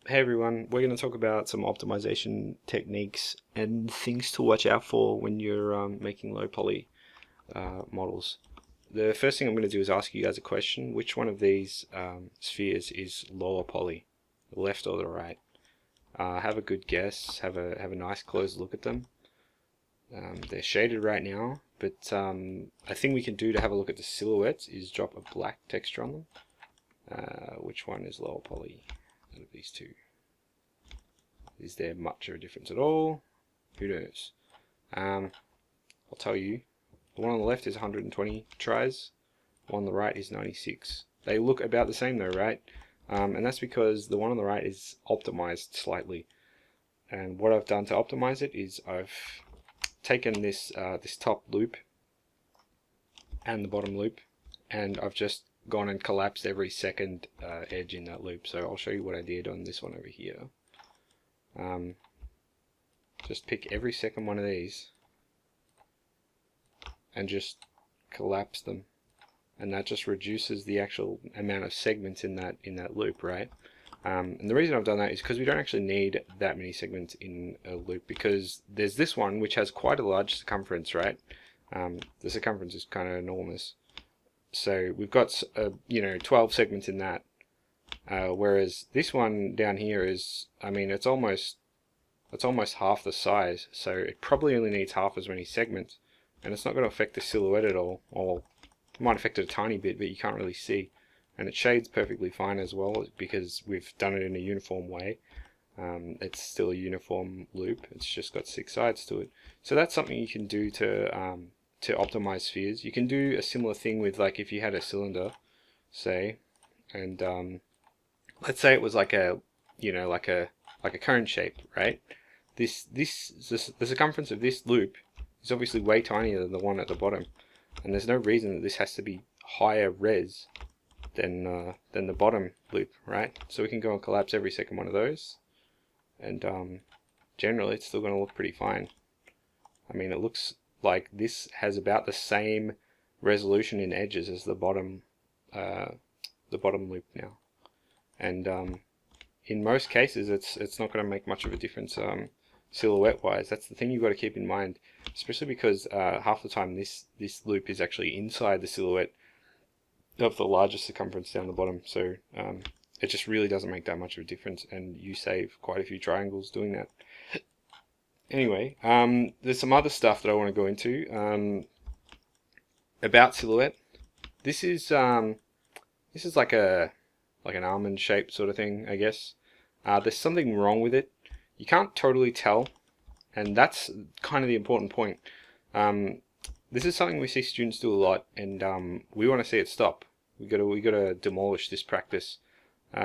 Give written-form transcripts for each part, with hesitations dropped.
Hey everyone, we're going to talk about some optimization techniques and things to watch out for when you're making low poly models. The first thing I'm going to do is ask you guys a question. Which one of these spheres is lower poly, the left or the right? Have a good guess, have a nice close look at them. They're shaded right now, but a thing we can do to have a look at the silhouettes is drop a black texture on them. Which one is lower poly out of these two? Is there much of a difference at all? Who knows? I'll tell you. The one on the left is 120 tries. The one on the right is 96. They look about the same though, right? And that's because the one on the right is optimized slightly. And what I've done to optimize it is I've taken this this top loop and the bottom loop, and I've just gone and collapsed every second edge in that loop. So I'll show you what I did on this one over here. Just pick every second one of these and just collapse them, and that just reduces the actual amount of segments in that loop, right? And the reason I've done that is because we don't actually need that many segments in a loop, because there's this one which has quite a large circumference, right? The circumference is kind of enormous, so we've got 12 segments in that. Whereas this one down here is, I mean, it's almost half the size, so it probably only needs half as many segments, and it's not going to affect the silhouette at all, or it might affect it a tiny bit, but you can't really see. And it shades perfectly fine as well, because we've done it in a uniform way. It's still a uniform loop, it's just got 6 sides to it. So that's something you can do to optimize spheres. You can do a similar thing with, like, if you had a cylinder, say, and let's say it was like a like a cone shape, right? The circumference of this loop is obviously way tinier than the one at the bottom, and there's no reason that this has to be higher res than the bottom loop, right? So we can go and collapse every second one of those, and generally it's still going to look pretty fine. I mean, it looks like this has about the same resolution in edges as the bottom loop now. And in most cases it's not going to make much of a difference silhouette wise. That's the thing you've got to keep in mind, especially because half the time this loop is actually inside the silhouette of the largest circumference down the bottom, so it just really doesn't make that much of a difference, and you save quite a few triangles doing that. Anyway, there's some other stuff that I want to go into about silhouette. This is like an almond shaped sort of thing, I guess. There's something wrong with it. You can't totally tell, and that's kind of the important point. This is something we see students do a lot, and we want to see it stop. We gotta demolish this practice.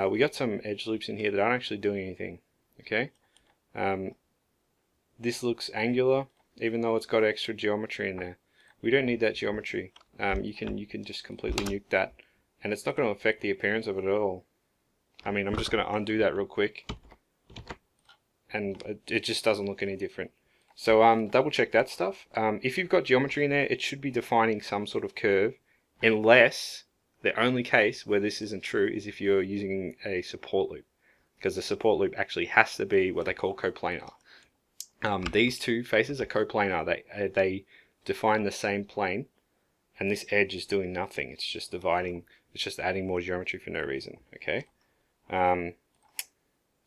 We got some edge loops in here that aren't actually doing anything. Okay. This looks angular, even though it's got extra geometry in there. We don't need that geometry. You can just completely nuke that, and it's not going to affect the appearance of it at all. I mean, I'm just going to undo that real quick, and it just doesn't look any different. So double check that stuff. If you've got geometry in there, it should be defining some sort of curve, unless the only case where this isn't true is if you're using a support loop, because the support loop actually has to be what they call coplanar. These two faces are coplanar. They define the same plane, and this edge is doing nothing. It's just dividing. It's just adding more geometry for no reason. Okay.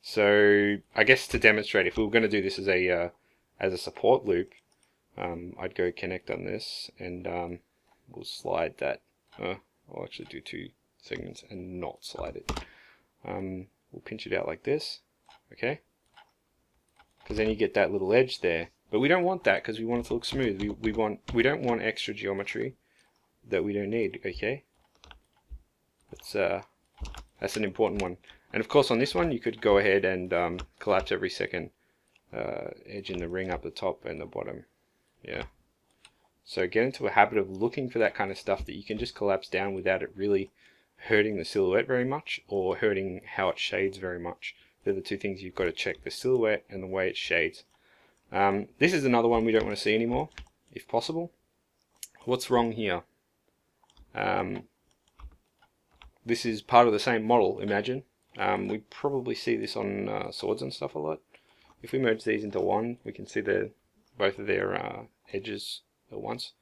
So I guess to demonstrate, if we were going to do this as a support loop, I'd go connect on this, and we'll slide that. I'll actually do 2 segments and not slide it. We'll pinch it out like this. Okay. Because then you get that little edge there. But we don't want that, because we want it to look smooth. We don't want extra geometry that we don't need. Okay. That's an important one. And of course on this one you could go ahead and collapse every second edge in the ring up the top and the bottom. Yeah. So get into a habit of looking for that kind of stuff that you can just collapse down without it really hurting the silhouette very much, or hurting how it shades very much. They're the two things you've got to check: the silhouette and the way it shades. This is another one we don't want to see anymore, if possible. What's wrong here? This is part of the same model, imagine. We probably see this on swords and stuff a lot. If we merge these into one, we can see both of their edges at once.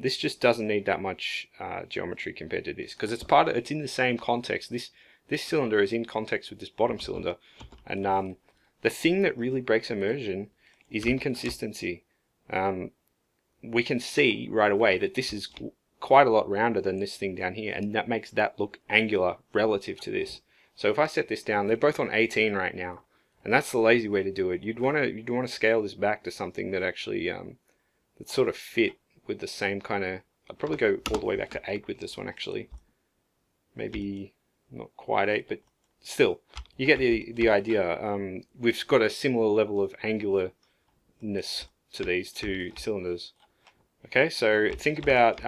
This just doesn't need that much geometry compared to this, because it's in the same context. This cylinder is in context with this bottom cylinder, and the thing that really breaks immersion is inconsistency. We can see right away that this is quite a lot rounder than this thing down here, and that makes that look angular relative to this. So if I set this down, they're both on 18 right now, and that's the lazy way to do it. You'd want to scale this back to something that actually that sort of fit with the same kind of. I'd probably go all the way back to 8 with this one actually. Maybe not quite 8, but still, you get the idea. We've got a similar level of angularness to these two cylinders. Okay, so think about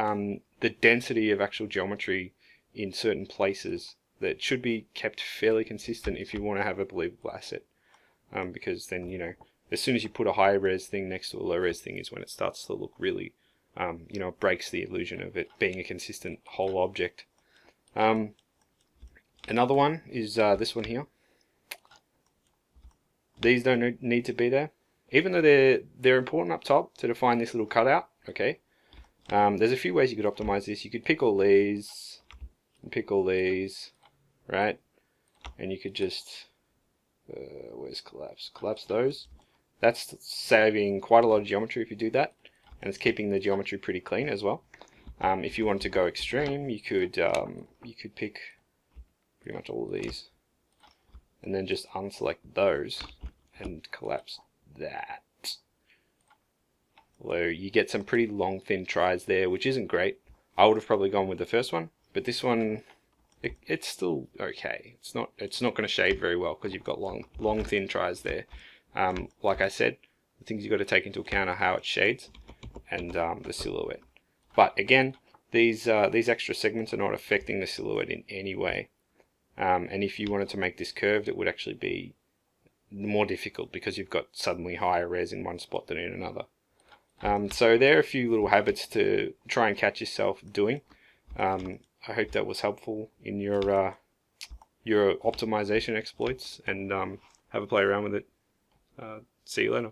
the density of actual geometry in certain places that should be kept fairly consistent if you want to have a believable asset. Because then, as soon as you put a high res thing next to a low res thing is when it starts to look really, it breaks the illusion of it being a consistent whole object. Another one is this one here. These don't need to be there, even though they're important up top to define this little cutout. Okay, there's a few ways you could optimize this. You could pick all these, and pick all these, right? And you could just where's collapse? Collapse those. That's saving quite a lot of geometry if you do that, and it's keeping the geometry pretty clean as well. If you wanted to go extreme, you could pick pretty much all of these, and then just unselect those and collapse that. Although you get some pretty long thin tries there, which isn't great. I would have probably gone with the first one, but this one, it's still okay. It's not going to shade very well because you've got long thin tries there. Like I said, the things you've got to take into account are how it shades and the silhouette. But again, these extra segments are not affecting the silhouette in any way. And if you wanted to make this curved, it would actually be more difficult because you've got suddenly higher res in one spot than in another. So there are a few little habits to try and catch yourself doing. I hope that was helpful in your optimization exploits, and have a play around with it. See you later.